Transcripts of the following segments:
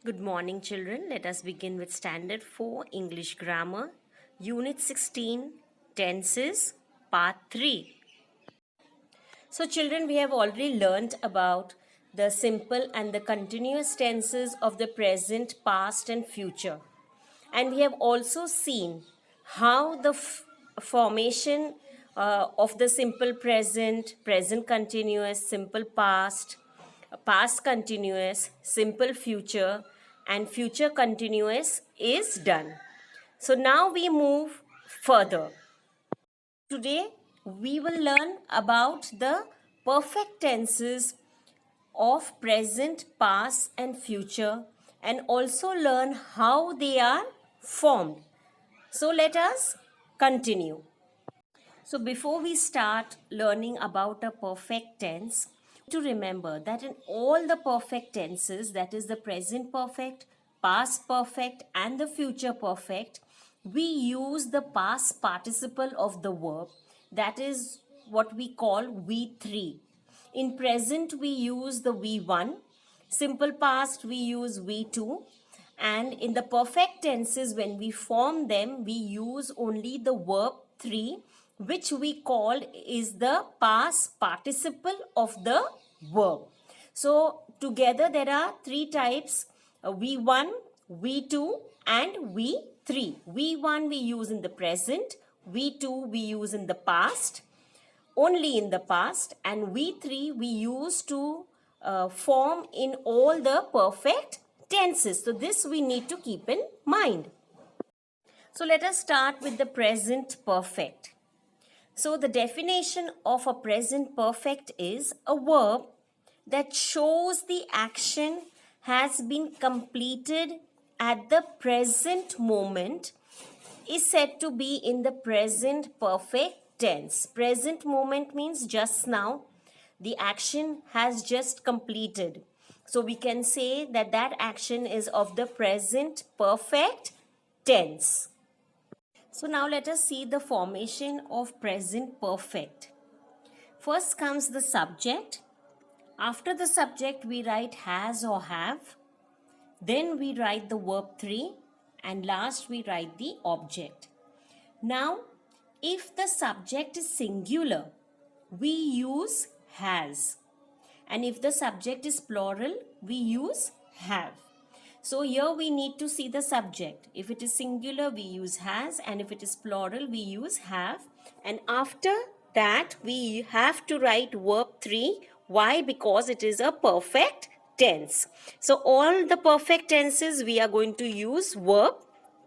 Good morning, children. Let us begin with Standard 4 English Grammar, Unit 16, Tenses, Part 3. So, children, we have already learnt about the simple and the continuous tenses of the present, past, and future. And we have also seen how the formation of the simple present, present continuous, simple past, past continuous, simple future, and future continuous is done. So now we move further. Today we will learn about the perfect tenses of present, past, and future, and also learn how they are formed. So let us continue. So before we start learning about a perfect tense, to remember that in all the perfect tenses, that is the present perfect, past perfect, and the future perfect, we use the past participle of the verb, that is what we call V3. In present, we use the V1. Simple past, we use V2. And in the perfect tenses, when we form them, we use only the verb 3, which we call is the past participle of the verb. So together there are three types, V1, V2 and V3. V1 we use in the present, V2 we use in the past, only in the past, and V3 we use to form in all the perfect tenses. So this we need to keep in mind. So let us start with the present perfect. So the definition of a present perfect is a verb that shows the action has been completed at the present moment is said to be in the present perfect tense. Present moment means just now. The action has just completed. So we can say that that action is of the present perfect tense. So now let us see the formation of present perfect. First comes the subject. After the subject we write has or have. Then we write the verb 3 and last we write the object. Now if the subject is singular, we use has. And if the subject is plural, we use have. So here we need to see the subject. If it is singular, we use has, and if it is plural, we use have. And after that, we have to write verb 3. Why? Because it is a perfect tense. So all the perfect tenses, we are going to use verb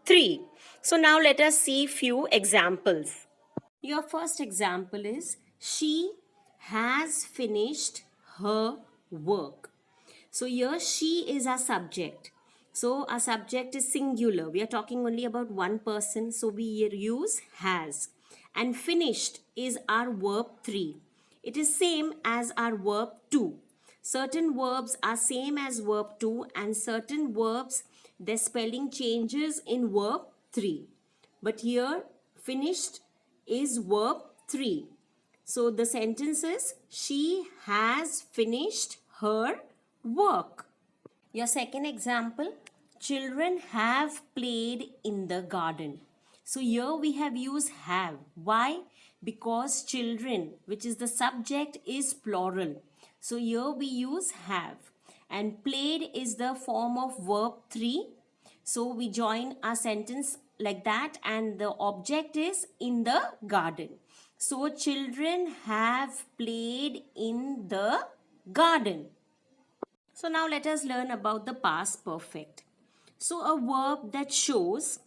3. So now let us see few examples. Your first example is, she has finished her work. So here she is our subject. So our subject is singular. We are talking only about one person. So we use has. And finished is our verb 3. It is same as our verb 2. Certain verbs are same as verb 2 and certain verbs, their spelling changes in verb 3. But here finished is verb 3. So the sentence is, she has finished her work. Your second example, children have played in the garden. So here we have used have. Why? Because children, which is the subject, is plural. So here we use have. And played is the form of verb 3. So we join our sentence like that and the object is in the garden. So children have played in the garden. So now let us learn about the past perfect. So a verb that shows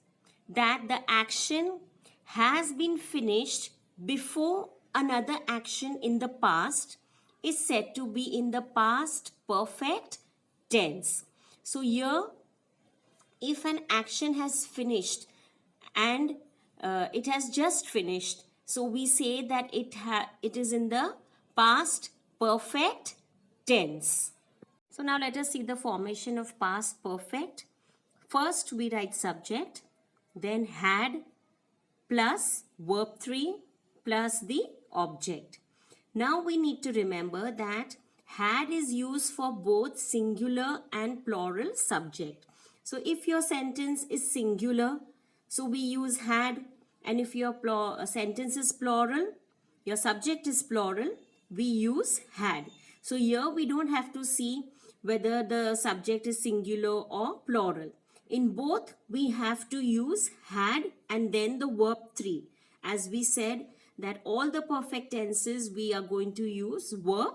that the action has been finished before another action in the past is said to be in the past perfect tense. So here, if an action has finished and it has just finished, so we say that it is in the past perfect tense. So now let us see the formation of past perfect. First we write subject, then had plus verb 3 plus the object. Now we need to remember that had is used for both singular and plural subject. So if your sentence is singular, so we use had, and if your sentence is plural, your subject is plural, we use had. So here we don't have to see whether the subject is singular or plural. In both, we have to use had and then the verb 3. As we said that all the perfect tenses we are going to use verb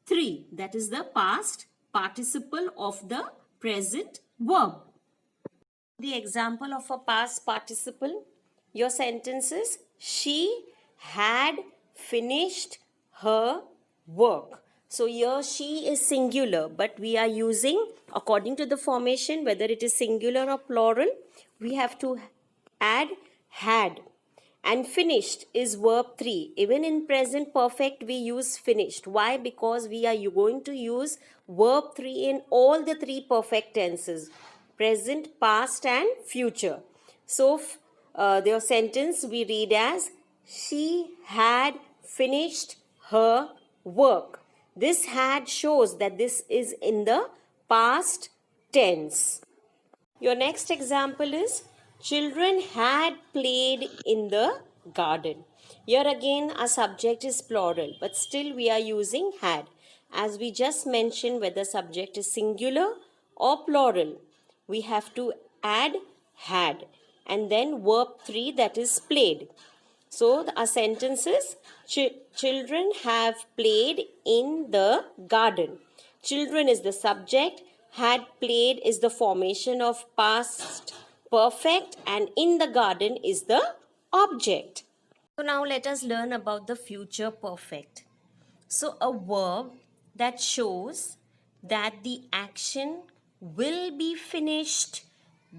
3. That is the past participle of the present verb. The example of a past participle, your sentence is she had finished her work. So here she is singular, but we are using, according to the formation, whether it is singular or plural, we have to add had. And finished is verb 3. Even in present perfect, we use finished. Why? Because we are going to use verb 3 in all the 3 perfect tenses: present, past, and future. So, their sentence we read as, she had finished her work. This had shows that this is in the past tense. Your next example is, children had played in the garden. Here again our subject is plural, but still we are using had. As we just mentioned, whether subject is singular or plural, we have to add had and then verb 3, that is played. So our sentence is, children have played in the garden. Children is the subject, had played is the formation of past perfect, and in the garden is the object. So now let us learn about the future perfect. So a verb that shows that the action will be finished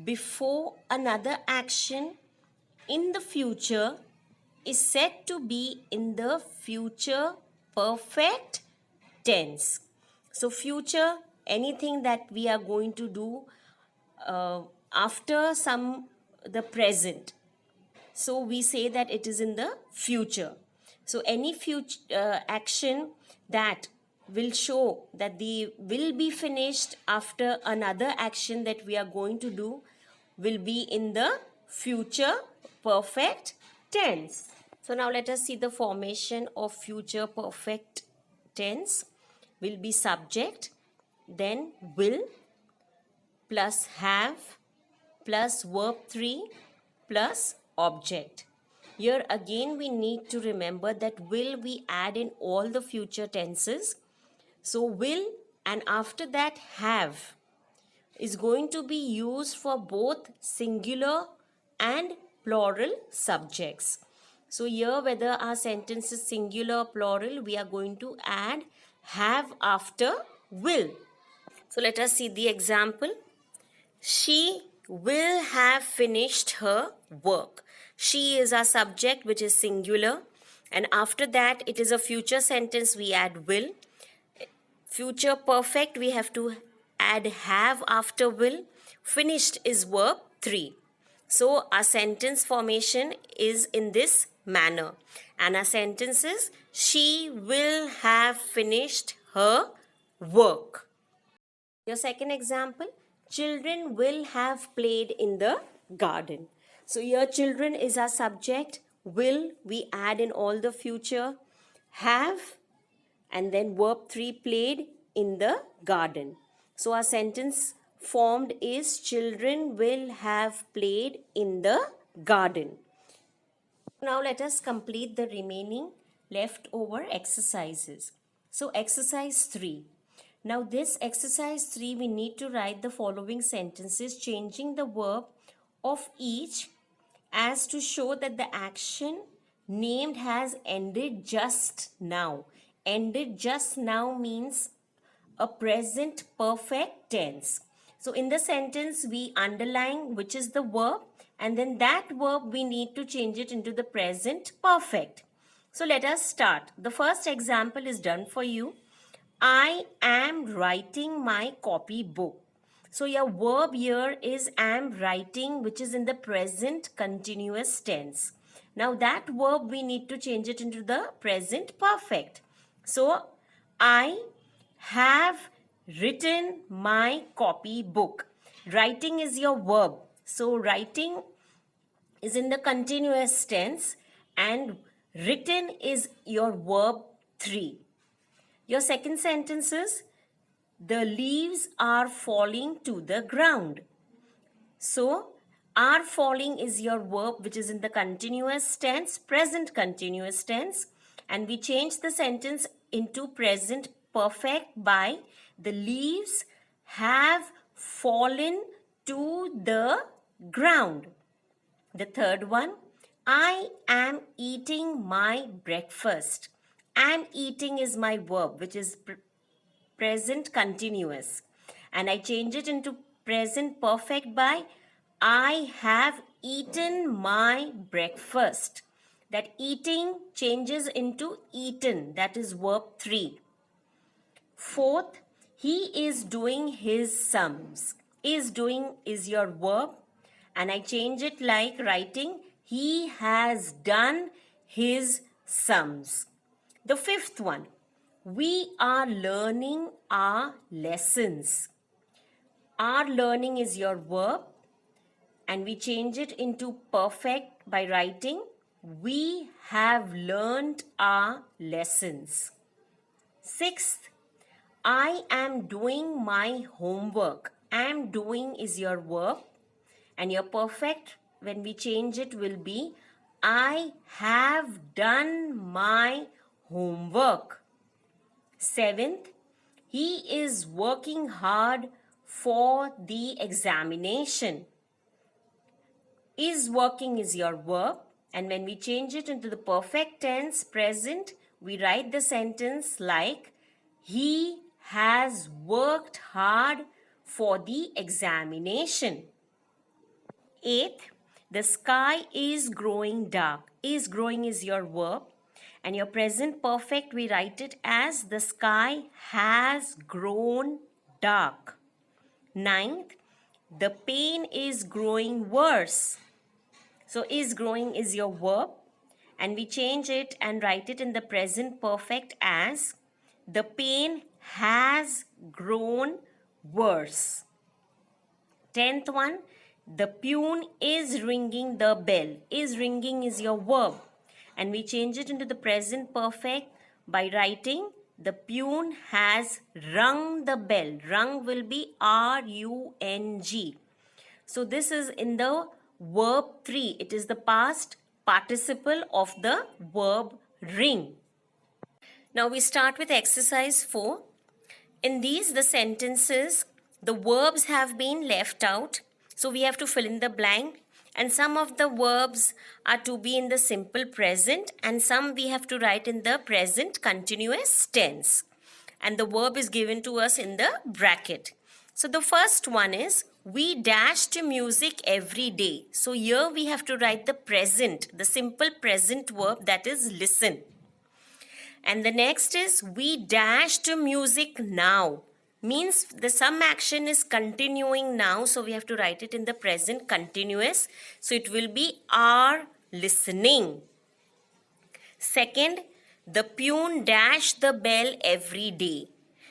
before another action in the future is said to be in the future perfect tense. So future, anything that we are going to do after the present. So we say that it is in the future. So any future action that will show that the will be finished after another action that we are going to do will be in the future perfect tense. So now let us see the formation of future perfect tense. Will be subject, then will, plus have, plus verb 3, plus object. Here again we need to remember that will we add in all the future tenses. So will and after that have is going to be used for both singular and plural subjects. So here whether our sentence is singular or plural, we are going to add have after will. So let us see the example. She will have finished her work. She is our subject, which is singular, and after that it is a future sentence, we add will. Future perfect, we have to add have after will. Finished is verb 3. So our sentence formation is in this manner, and our sentence is, she will have finished her work. Your second example, children will have played in the garden. So here children is our subject, will we add in all the future, have, and then verb 3 played in the garden. So our sentence formed is, children will have played in the garden. Now let us complete the remaining leftover exercises. So exercise 3. Now this exercise 3, we need to write the following sentences changing the verb of each as to show that the action named has ended just now. Ended just now means a present perfect tense. So in the sentence we underline which is the verb, and then that verb we need to change it into the present perfect. So let us start. The first example is done for you. I am writing my copy book. So your verb here is am writing, which is in the present continuous tense. Now that verb we need to change it into the present perfect. So I have written my copy book. Writing is your verb. So writing is in the continuous tense and written is your verb 3. Your second sentence is the leaves are falling to the ground. So, are falling is your verb which is in the continuous tense, present continuous tense, and we change the sentence into present perfect by the leaves have fallen to the ground. The third one, I am eating my breakfast. Am eating is my verb which is present continuous, and I change it into present perfect by I have eaten my breakfast. That eating changes into eaten, that is verb 3. Fourth, he is doing his sums. Is doing is your verb, and I change it like writing he has done his sums. The fifth one, we are learning our lessons. Are learning is your verb, and we change it into perfect by writing we have learned our lessons. Sixth, I am doing my homework. Am doing is your verb, and your perfect when we change it will be I have done my homework. Seventh, he is working hard for the examination. Is working is your verb, and when we change it into the perfect tense present, we write the sentence like he has worked hard for the examination. Eighth, the sky is growing dark. Is growing is your verb, and your present perfect we write it as the sky has grown dark. Ninth, the pain is growing worse. So is growing is your verb, and we change it and write it in the present perfect as the pain has grown worse. 10th one, the peon is ringing the bell. Is ringing is your verb, and we change it into the present perfect by writing the peon has rung the bell. Rung will be R-U-N-G. So this is in the verb 3. It is the past participle of the verb ring. Now we start with exercise 4. In these, the sentences, the verbs have been left out. So we have to fill in the blank. And some of the verbs are to be in the simple present, and some we have to write in the present continuous tense. And the verb is given to us in the bracket. So the first one is, we dash to music every day. So here we have to write the present, the simple present verb, that is listen. And the next is, we dash to music now. Means the some action is continuing now, so we have to write it in the present continuous. So it will be are listening. Second, the peon dash the bell every day.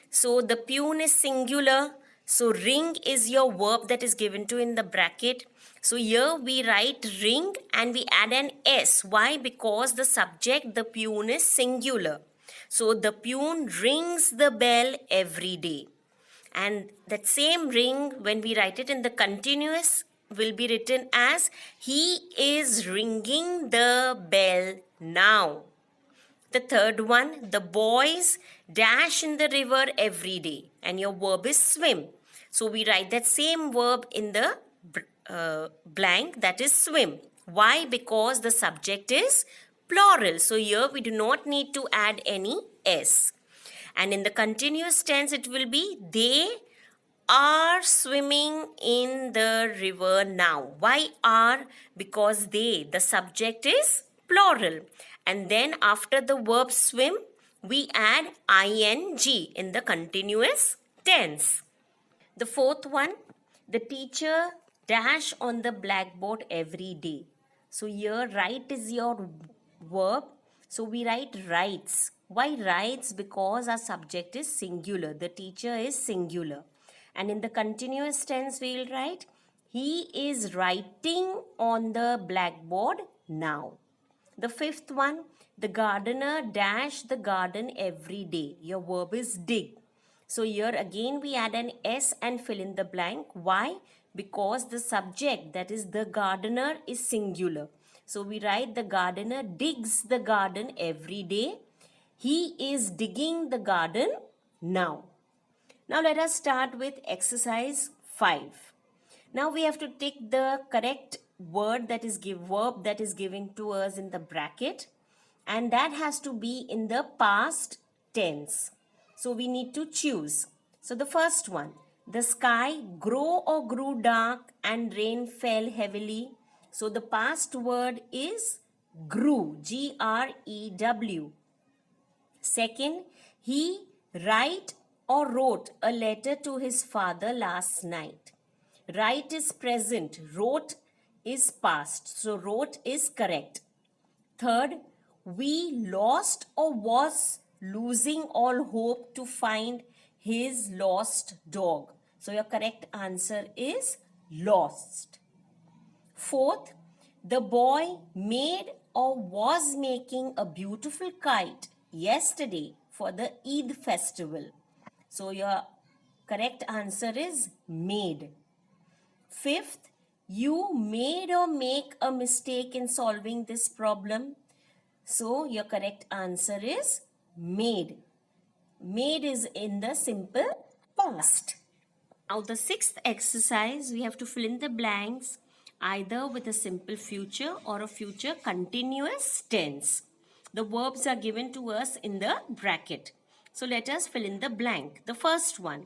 So the peon is singular. So ring is your verb that is given to in the bracket. So here we write ring and we add an S. Why? Because the subject, the peon, is singular. So the peon rings the bell every day. And that same ring, when we write it in the continuous, will be written as he is ringing the bell now. The third one, the boys dash in the river every day, and your verb is swim. So we write that same verb in the blank, that is swim. Why? Because the subject is plural. So here we do not need to add any S. And in the continuous tense, it will be they are swimming in the river now. Why are? Because they, the subject is plural. And then after the verb swim, we add ing in the continuous tense. The fourth one, the teacher dash on the blackboard every day. So here write is your verb. So we write writes. Why writes? Because our subject is singular. The teacher is singular. And in the continuous tense, we will write, he is writing on the blackboard now. The fifth one, the gardener dash the garden every day. Your verb is dig. So here again we add an S and fill in the blank. Why? Because the subject, that is the gardener, is singular. So we write the gardener digs the garden every day. He is digging the garden now. Now let us start with exercise 5. Now we have to take the correct verb that is given to us in the bracket, and that has to be in the past tense. So we need to choose. So the first one, the sky grew dark and rain fell heavily. So the past word is grew, Grew. Second, he wrote a letter to his father last night. Write is present, wrote is past. So wrote is correct. Third, we lost or was losing all hope to find his lost dog. So your correct answer is lost. Fourth, the boy made or was making a beautiful kite yesterday for the Eid festival. So your correct answer is made. Fifth, you made or make a mistake in solving this problem. So your correct answer is made. Made is in the simple past. Now the sixth exercise, we have to fill in the blanks either with a simple future or a future continuous tense. The verbs are given to us in the bracket. So let us fill in the blank. The first one,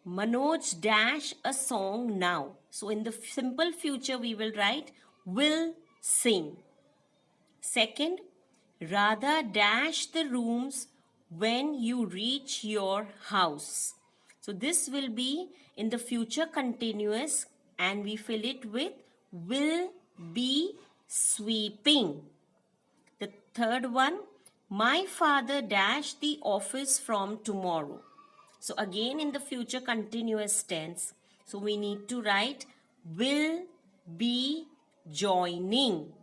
Manoj dash a song now. So in the simple future we will write will sing. Second, Radha dash the rooms when you reach your house. So this will be in the future continuous and we fill it with will be sweeping. The third one, my father dash the office from tomorrow. So again in the future continuous tense. So we need to write will be joining.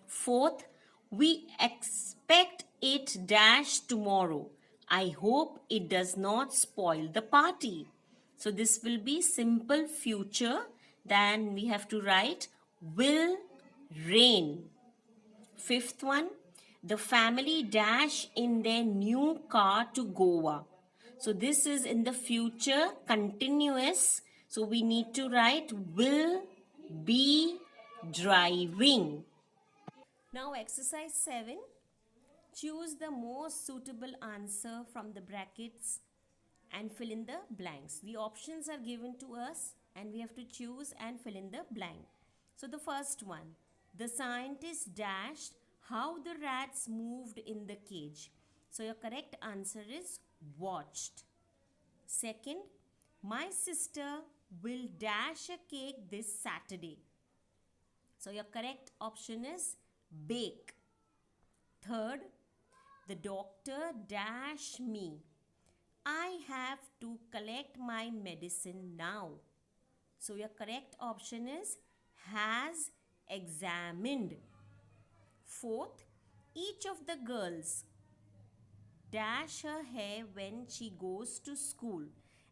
Fourth, we expect it dash tomorrow. I hope it does not spoil the party. So this will be simple future. Then we have to write will rain. Fifth one, the family dash in their new car to Goa. So this is in the future continuous. So we need to write will be driving. Now exercise 7. Choose the most suitable answer from the brackets and fill in the blanks. The options are given to us and we have to choose and fill in the blank. So the first one, the scientist dashed how the rats moved in the cage. So your correct answer is watched. Second, my sister will dash a cake this Saturday. So your correct option is bake. Third, the doctor dash me. I have to collect my medicine now. So your correct option is has examined. Fourth, each of the girls dash her hair when she goes to school.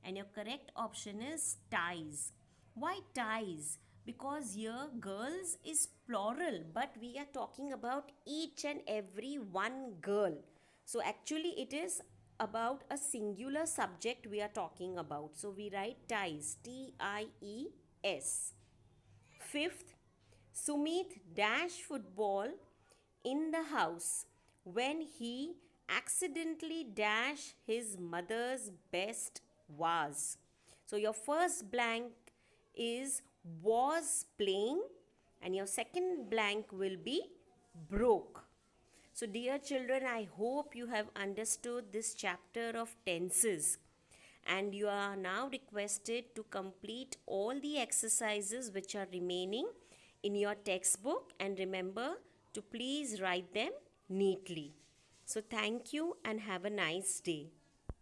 And your correct option is ties. Why ties? Because here girls is plural, but we are talking about each and every one girl. So actually it is about a singular subject we are talking about. So we write ties, T-I-E-S. Fifth, Sumit dash football in the house when he accidentally dash his mother's best vase. So your first blank is was playing and your second blank will be broke. So dear children, I hope you have understood this chapter of tenses and you are now requested to complete all the exercises which are remaining in your textbook and remember to please write them neatly. So thank you and have a nice day.